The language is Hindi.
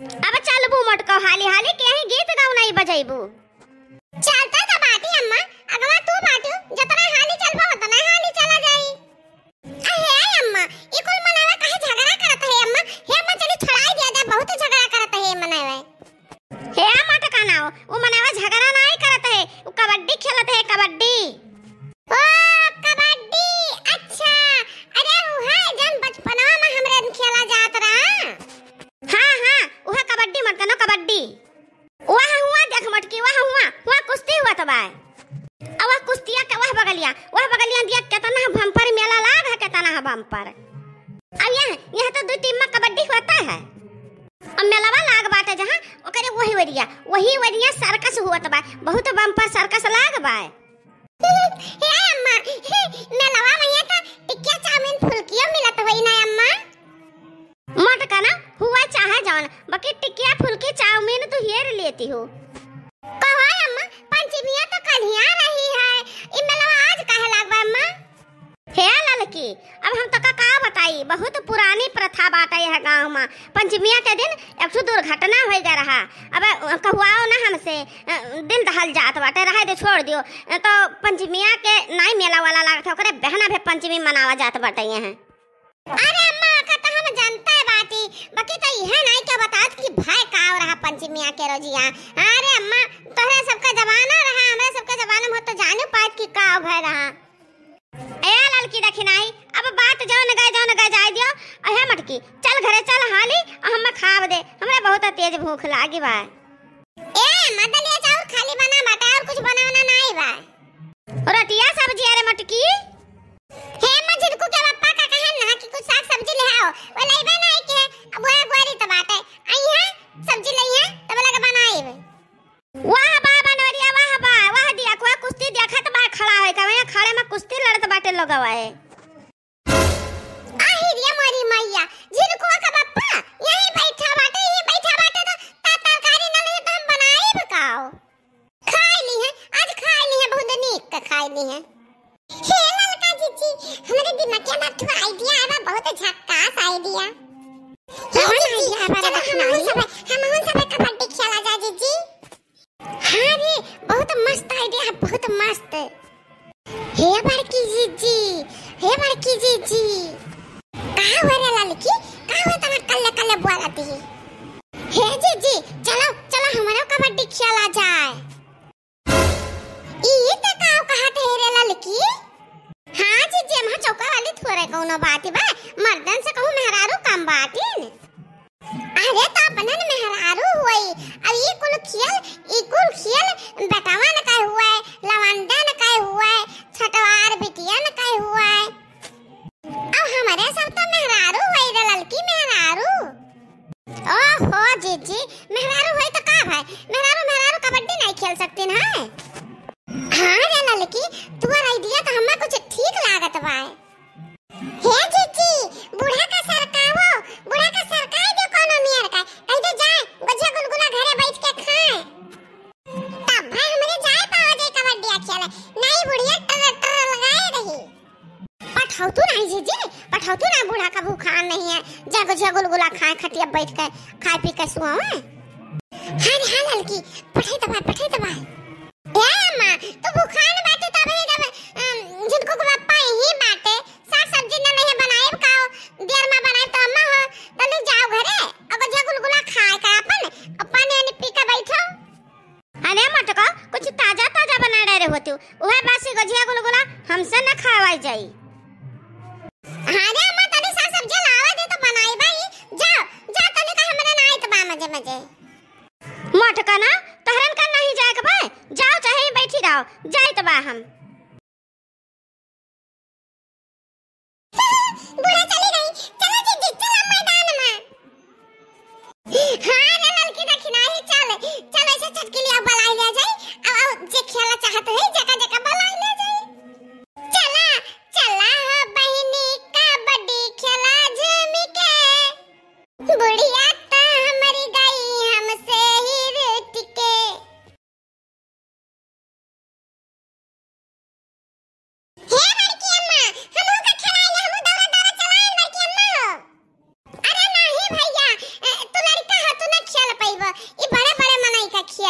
अब चलबू मटको हाली हाली के ही गीत गाऊ नहीं बजाइबू। चलता तो बाटी अम्मा, अगवा तू बाटू जतना हाली चलबा उतना हाली चला जाई। अहे अम्मा ई कुल मनावा काहे झगड़ा करत है अम्मा? हे अम्मा चली छड़ाई दिया जा, बहुत झगड़ा करत है मनावा। हे मटका ना वो मनावा झगड़ा नहीं करत है, वो कबड्डी खेलत है कबड्डी। ओ कबड्डी, अच्छा अरे वो है जन बचपनवा में हमरे खेला जात रहा। हां हां वो कबड्डी मटका ना कबड्डी। वहां हुआ देख मटकी, वहां हुआ कुश्ती हुआ तबाय। अब वह कुश्तिया के वह बगलिया दिया कितना बम्पर मेला लाग है, कितना बम्पर। अब यह तो दो टीम में कबड्डी होता है। अब मेलावा लाग बाटे जहां ओकरे वही वरिया सर्कस हुआ तबाय, बहुत बम्पर सर्कस लाग बाय। हे अम्मा मेलावा में ये तो टिक्किया चाउमीन फुल्कियो मिलत होई ना अम्मा? मटका ना हुआ चाहे जान बाकी टिकिया फुल्की चाउमीन तो हेर लेती हो। कहो अम्मा पंचमिया तो कल ही आ रही है, ई मेला आज काहे लागबा अम्मा? हे ललकी अब हम तो का बताई, बहुत पुरानी प्रथा बाटे है गांव में। पंचमिया के दिन एक तो दुर्घटना हो गया रहा। अब कहुआओ ना हमसे दिन दहल जात बाटे, रहे दे छोड़ दियो। तो पंचमिया के नहीं मेला वाला लागत ओकरे बहना भी पंचमी मनावा जात बाटे हैं। अरे अम्मा का तो हम जानता है बाटी, बाकी तो यह नहीं क्या बतात कि भाई का हो रहा पंचमिया के रोजिया। अरे अम्मा तोहरे सबका जमाना रहा, हमारे सबका जमाना में तो जाने पात कि का भय रहा। ए ललकी देखी नहीं अब बात जौन गए जाय दियो। अहे मटकी चल घरे चल हाली, हम खाव दे, हमरे बहुत तेज भूख लागी बा। ए मदलिया चाउर खाली बना बाटा और कुछ बनाना नहीं बा। रोटिया सब्जी अरे मटकी हे मजिद को के पप्पा का कहन ना कि कुछ साग सब्जी ले आओ, वो लेबे नहीं के अब वो गोरी तो बात है आई है सब्जी ले है तब लगा बनाई। वाह बा बनवरिया वाह दिया को कुश्ती देखत बा खड़ा है कवे खड़े में कुश्ती लड़त बाटे लगवा है। आही रे मोरी मैया जिनको का पप्पा यही बैठा बाटे तो तरकारी न ले तो हम बनाई बकाओ। खाई ली है आज, खाई ली है बहुत नीक का खाई ली है। हे ललका जीजी हमरे दिमाग में तो आईडिया आवा, बहुत झक्कास आईडिया। कौन आईडिया आवा हम सब कबड्डी खेला जा जीजी। हां रे बहुत मस्त आईडिया, बहुत मस्त। हे बड़की जीजी का हो रे ललकी, का हो तना कल्ले बोलती है। हे जीजी चलो हमारा कबड्डी खेला जाए। ई त काव कहत है रे ललकी? हां जीजी हम चौका वाली थोड़े कोनो बात बा, मर्दन से कहूं मेहरारू कम बातिन। अरे तो अपनन मेहरारू होई, अब ये कुल खेल बेटावा न काय हुआ है, लवंडा न काय हुआ है, छटवार बिटिया न काय हुआ है। अब हमारे सब तो मेहरारू होई रे ललकी मेहरारू। ओहो जीजी मेहरारू होई तो का भाई मेहरारू कबड्डी नहीं खेल सकती ना है? हां रे ललकी तू आईडिया तो हमें कुछ ठीक लागत बा। हे जीजी बूढ़ा का सरकाई दे कोनो नियर का कह दे जाए गजा गुलगुला घरे बैठ के खाए, तब भाई हमरे जाए पाओ जे कबड्डी खेले नहीं बुढ़िया टर लगाए रही। पठाउतू नहीं जीजी पठाउतू ना, बूढ़ा का भूखा नहीं है, जा गजा गुलगुला खाए खटिया बैठ के खाए पी के सुआओ। हां ललकी पठाई तबा ए अम्मा तो भूखा न बाटे तब ही जिनको को पप्पा ही बाटे साग सब्जी न नहीं बनाए काओ देर में बनाए तो अम्मा हो तले जाओ घरे अगर जा गुलगुला खाए का अपन पानी पी के बैठो। अरे मटका कुछ ताजा बना रहे होती ओहे बासी गजिया गुलगुला हमसे न खावाई जाई। हां रे अम्मा तने साग सब्जी लावा दे तो बनाई भाई, जा तने का हमरे ना आई तो बा मजे मटका ना तहरन का नहीं जाए के भाई, जाओ चाहे बैठी रहो जाई तो बा हम। बुढ़ा चली गई, चलो जीजी चलो मैदान में। हां रे ललकी देखी नहीं चल ऐसे चटकी लिया बलाई ले जाए, अब जे खेला चाहत है जगह बलाई ले जाए। चला हो बहिनी कबड्डी खेला झूम के, बुढ़िया तो हमारी गई हमसे ही रूठ के। हे लड़की अम्मा हमहू का खिलाए, हमहू दौड़ा चलाए लड़की अम्मा हो। अरे नहीं भैया तू लड़का हो, तू ना